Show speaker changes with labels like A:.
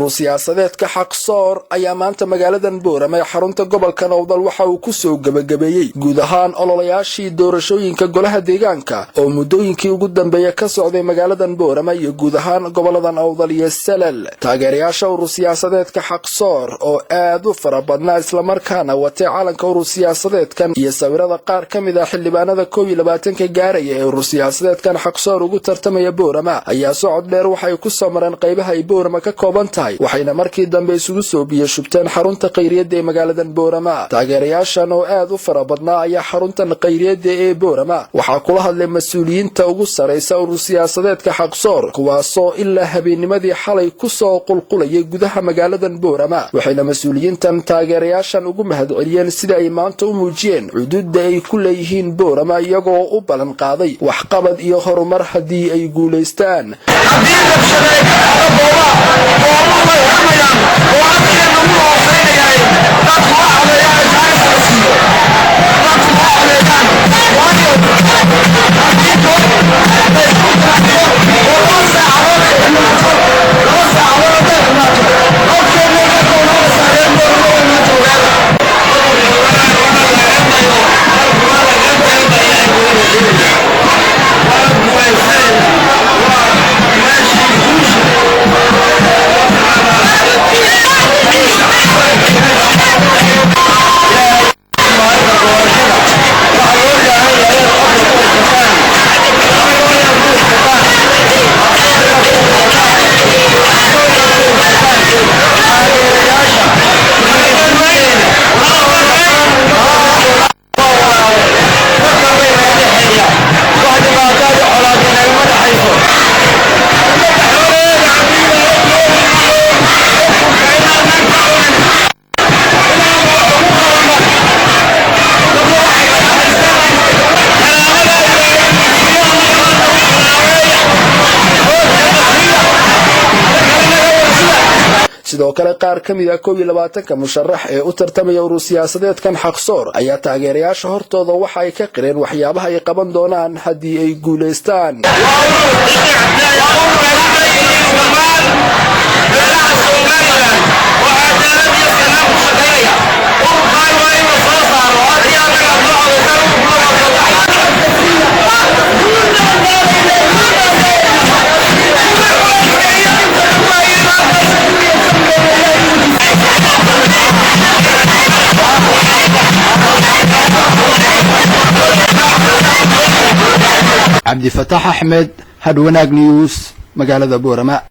A: urur siyaasadeedka Xaqsoor ayaa maanta magaaladan Boorama ee xarunta gobolka Nowdal waxa uu ku soo gabagabeeyay guud ahaan ololayaashii doorashooyinka golaha deegaanka oo muddooyinkii ugu dambeeyay ka socday magaaladan Boorama iyo guud ahaan gobolada Nowdal iyo Salal. Taageerayaasha urur siyaasadeedka Xaqsoor oo aad u fara badnaa isla markaana watay calanka urur siyaasadeedkan iyo sawirada qaar ka mid ah xildhibaanada 22 gaaraya ee urur siyaasadeedkan Xaqsoor ugu tartamaya Boorama ayaa socod dheer waxay ku soo mareen qaybaha ay Boorama ka kooban tahay waxayna markii dambe isugu soo biyo shubteen xarunta qayriyada ee magaaladan Boorama. Taageerayaashan oo aad u fara badnaa ayaa xarunta qayriyada ee Boorama waxa kula hadlay mas'uuliyiinta ugu sareysa urur siyaasadeedka Xaqsoor kuwaasoo ilaa habeennimadii xalay ku soo qulqulayay gudaha magaaladan Boorama waxayna mas'uuliyiintan taageerayaashan ugu mahadceliyeen sida ay maanta u muujiyeen xuduudda ay ku leeyihiin Boorama iyagoo u balan qaaday waxqabad iyo horumar haddii ay guuleystaan. sidoo kale qaar ka mid ah 22 musharax ee u tartamaya urur siyaasadeedkan Xaqsoor ayaa taageerayaasha hortooda waxa ay ka qireen waxyaabaha ay qaban doonaan haddii ay guuleystaan. عبد الفتاح أحمد هاد وناق نيوز مقالة بورما.